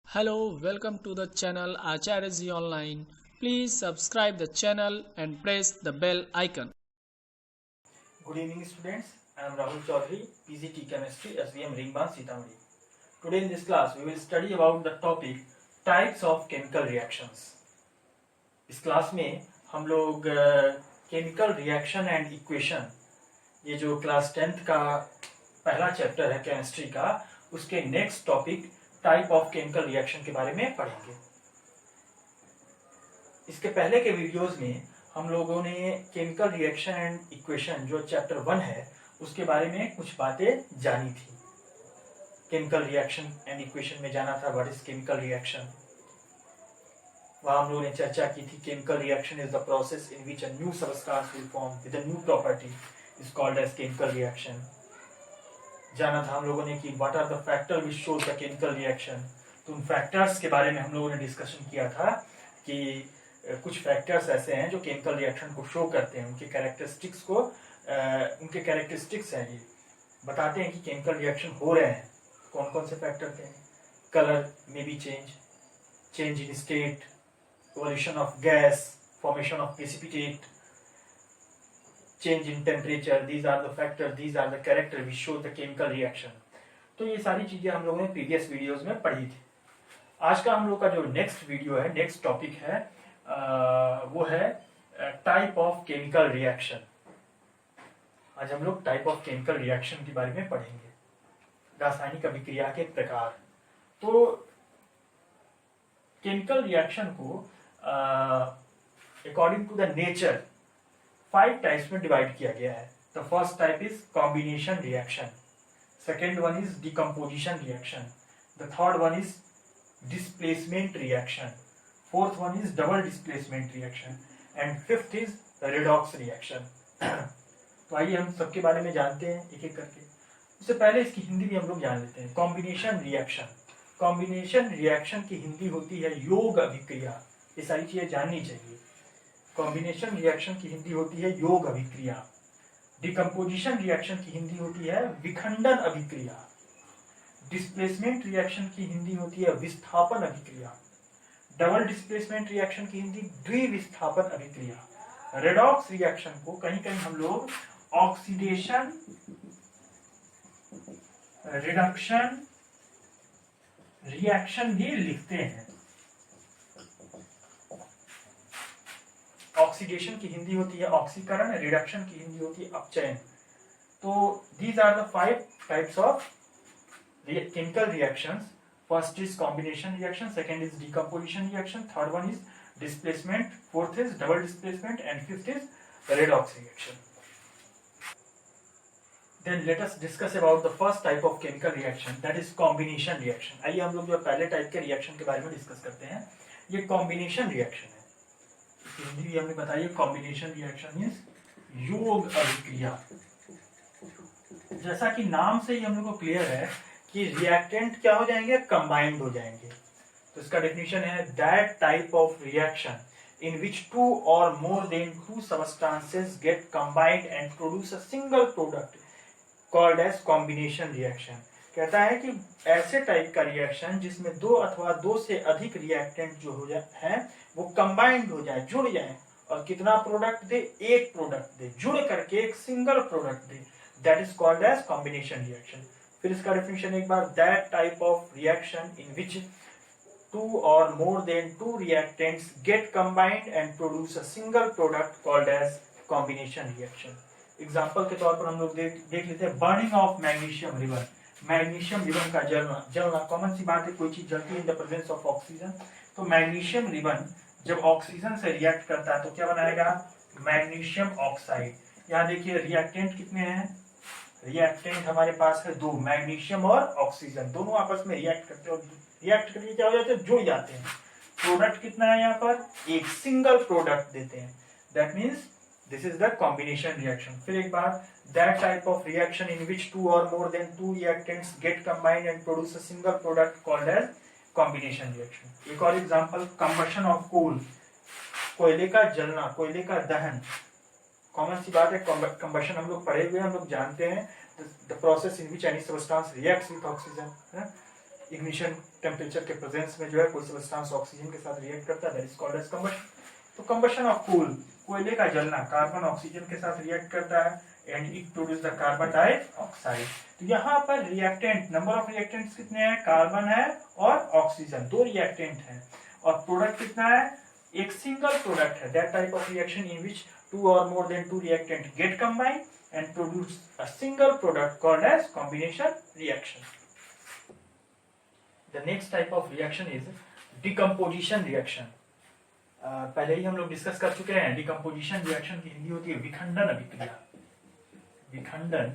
Hello, welcome to the channel Acharya Ji Online. Please subscribe the channel and press the bell icon. Good evening, students. I am Rahul Chaudhary, PGT Chemistry, SVM Ringban, Sitamarhi. Today in this class, we will study about the topic types of chemical reactions. इस class में हम लोग chemical reaction and equation, ये जो class 10th का पहला chapter है chemistry का, उसके next topic type of chemical reaction के बारे में पढ़ेंगे। इसके पहले के वीडियोस में हम लोगों ने केमिकल रिएक्शन एंड इक्वेशन जो चैप्टर 1 है उसके बारे में कुछ बातें जानी थी। केमिकल रिएक्शन एंड इक्वेशन में जाना था व्हाट इज केमिकल रिएक्शन। वहां हम लोगों ने चर्चा की थी chemical reaction is the process in which a new substance will form with a new property is called as chemical reaction. जाना था हम लोगों ने कि what are the factor which shows the chemical reaction. तो उन फैक्टर्स के बारे में हम लोगों ने डिस्कशन किया था कि कुछ फैक्टर्स ऐसे हैं जो केमिकल रिएक्शन को शो करते हैं, उनके कैरेक्टरिस्टिक्स को उनके कैरेक्टरिस्टिक्स हैं, ये बताते हैं कि केमिकल रिएक्शन हो रहे हैं। कौन कौन से फैक्टर थे? कलर में B change in state, evolution of gas, formation of precipitate, change in temperature. These are the factors, these are the character which show the chemical reaction. तो ये सारी चीजें हम लोगों ने प्रीवियस वीडियोस में पढ़ी थी। आज का हम लोग का जो नेक्स्ट वीडियो है, नेक्स्ट टॉपिक है, वो है टाइप ऑफ केमिकल रिएक्शन। आज हम लोग टाइप ऑफ केमिकल रिएक्शन के बारे में पढ़ेंगे, रासायनिक अभिक्रिया के प्रकार। तो केमिकल रिएक्शन को according to the nature 5 types में डिवाइड किया गया है। The first type is combination reaction, second one is decomposition reaction, the third one is displacement reaction, fourth one is double displacement reaction and fifth is redox reaction. तो आइए हम सबके बारे में जानते हैं एक एक करके। उससे पहले इसकी हिंदी भी हम लोग जान लेते हैं। कॉम्बिनेशन रिएक्शन, कॉम्बिनेशन रिएक्शन की हिंदी होती है योग अभिक्रिया। ये सारी चीजें जाननी चाहिए। कॉम्बिनेशन रिएक्शन की हिंदी होती है योग अभिक्रिया। डिकम्पोजिशन रिएक्शन की हिंदी होती है विखंडन अभिक्रिया। डिस्प्लेसमेंट रिएक्शन की हिंदी होती है विस्थापन अभिक्रिया। डबल डिस्प्लेसमेंट रिएक्शन की हिंदी द्विविस्थापन अभिक्रिया। रेडॉक्स रिएक्शन को कहीं कहीं हम लोग ऑक्सीडेशन रिडक्शन रिएक्शन भी लिखते हैं। ऑक्सीडेशन की हिंदी होती है ऑक्सीकरण, रिडक्शन की हिंदी होती है अपचयन। तो these are the 5 types of chemical reactions. First is combination reaction, second is decomposition reaction, third one is displacement, fourth is double displacement and fifth is redox reaction. Then let us discuss about the first type of chemical reaction, that is combination reaction. आइए हम लोग जो पहले type के reaction के बारे में discuss करते हैं। ये कॉम्बिनेशन रिएक्शन है। हिंदी भी हमने बताई, कॉम्बिनेशन रिएक्शन इज योग अभिक्रिया। जैसा कि नाम से ही हम लोग को क्लियर है कि रिएक्टेंट क्या हो जाएंगे, कंबाइंड हो जाएंगे। तो इसका डेफिनेशन है that type of reaction in which 2 or more than 2 substances get combined and produce a single product called as combination reaction। कहता है कि ऐसे टाइप का रिएक्शन जिसमें 2 अथवा 2 से अधिक रिएक्टेंट जो हो जाए हैं वो कंबाइंड हो जाए, जुड़ जाए, और कितना प्रोडक्ट दे, एक प्रोडक्ट दे, जुड़ करके एक सिंगल प्रोडक्ट दे, that is called as combination reaction. फिर इसका डेफिनेशन एक बार, that type of reaction in which 2 or more than 2 reactants get combined and produce a single product called as combination reaction। Example के तौर पर हम लोग देख लेते हैं burning of magnesium ribbon. Magnesium ribbon का जलना कॉमन सी बात है, कोई चीज जलती है in the presence of oxygen. तो मैग्नीशियम रिबन जब ऑक्सीजन से रिएक्ट करता है तो क्या बनाएगा, मैग्नीशियम ऑक्साइड। यहाँ देखिए रिएक्टेंट कितने हैं, रिएक्टेंट हमारे पास है 2, मैग्नीशियम और ऑक्सीजन, दोनों आपस में रिएक्ट करते हैं, रिएक्ट करके क्या हो जाते हैं, जुड़ जाते हैं। प्रोडक्ट कितना है यहाँ पर, एक सिंगल प्रोडक्ट देते हैं। That means this is the combination reaction. फिर एक बार, that type of reaction in which 2 or more than 2 reactants get combined and produce a single product called as combination reaction। एक और एग्जांपल, कंबशन ऑफ कोल, कोयले का जलना, कोयले का दहन। कॉमन सी बात है, कंबशन हम लोग पढ़े हुए, हम लोग जानते हैं the process in which any substance reacts with oxygen, ignition temperature के प्रेजेंस में जो है कोई सब्सटेंस ऑक्सीजन के साथ रिएक्ट करता है, that is called as combustion. तो कंबशन ऑफ कोल, कोयले का जलना, कार्बन ऑक्सीजन के साथ रिएक्ट करता है and it produce the carbon dioxide. तो यहाँ पर रिएक्टेंट, नंबर ऑफ रिएक्टेंट्स कितने हैं, कार्बन है और ऑक्सीजन, दो रिएक्टेंट है, और प्रोडक्ट कितना है, एक सिंगल प्रोडक्ट है। That type of reaction in which two और more than two reactant get combined and produce a single product called as combination reaction. The next type of reaction is decomposition reaction. पहले ही हम लोग discuss कर चुके हैं, decomposition reaction की हिंदी होती है विखंडन अभिक्रिया, विखंडन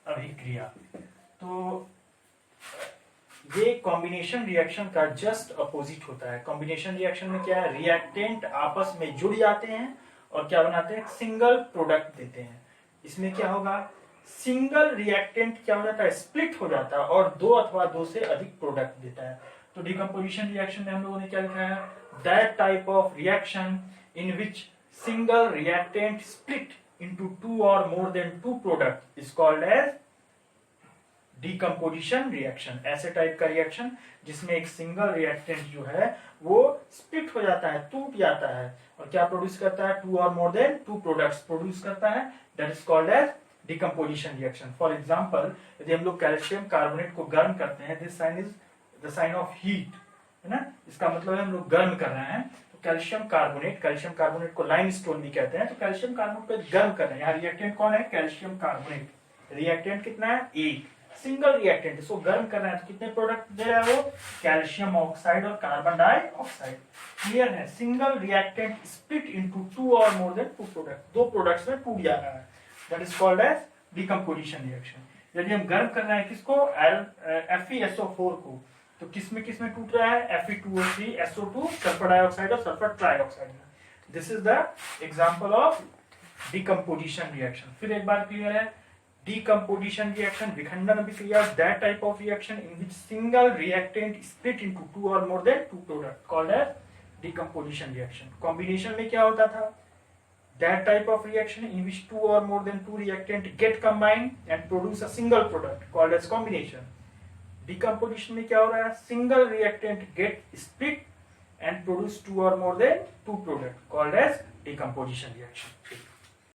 अभिक्रिया। तो ये कॉम्बिनेशन रिएक्शन का जस्ट अपोजिट होता है। कॉम्बिनेशन रिएक्शन में क्या है, रिएक्टेंट आपस में जुड़ जाते हैं और क्या बनाते हैं, सिंगल प्रोडक्ट देते हैं। इसमें क्या होगा, सिंगल रिएक्टेंट क्या हो जाता है, स्प्लिट हो जाता है और दो अथवा दो से अधिक प्रोडक्ट देता है। तो डिकम्पोजिशन रिएक्शन में हम लोगों ने क्या लिखा है, that type of reaction in which single reactant split into two और more than two product is called as decomposition reaction. ऐसे टाइप का रिएक्शन जिसमें एक सिंगल रिएक्टेंट जो है वो स्प्लिट हो जाता है, टूट जाता है और क्या प्रोड्यूस करता है, टू और more than two products produce करता है, that is called as decomposition reaction. For example, यदि हम लोग कैल्शियम कार्बोनेट को गर्म करते हैं, this sign is the sign of heat, है ना, इसका मतलब है हम लोग गर्म कर रहे हैं। तो कैल्शियम कार्बोनेट को लाइमस्टोन भी कहते हैं। तो कैल्शियम कार्बोनेट को गर्म कर रहे हैं, यहाँ रिएक्टेंट कौन है, कैल्शियम कार्बोनेट, रिएक्टेंट कितना है, एक सिंगल रिएक्टेंट, इसको गर्म कर रहे हैं तो कितने प्रोडक्ट दे रहा है वो, कैल्शियम ऑक्साइड और कार्बन डाइऑक्साइड। क्लियर है, single reactant split into two और मोर देन टू प्रोडक्ट, दो प्रोडक्ट्स में टूट जा रहा है, that is called as decomposition reaction. यदि हम गर्म कर रहे हैं किसको, FeSO4 को, तो किसमें टूट रहा है, Fe2O3, SO2, सल्फर डाइऑक्साइड और सल्फर ट्राइऑक्साइड में। This is the example of decomposition reaction. फिर एक बार क्लियर है, decomposition reaction, विखंडन अभिक्रिया, that type of reaction in which single reactant split into two or more than two product called as decomposition reaction. Combination में क्या होता था, that type of reaction in which two or more than two reactant get combined and produce a single product called as combination. Decomposition में क्या हो रहा है, single reactant get split and produce two or more than two product called as decomposition reaction.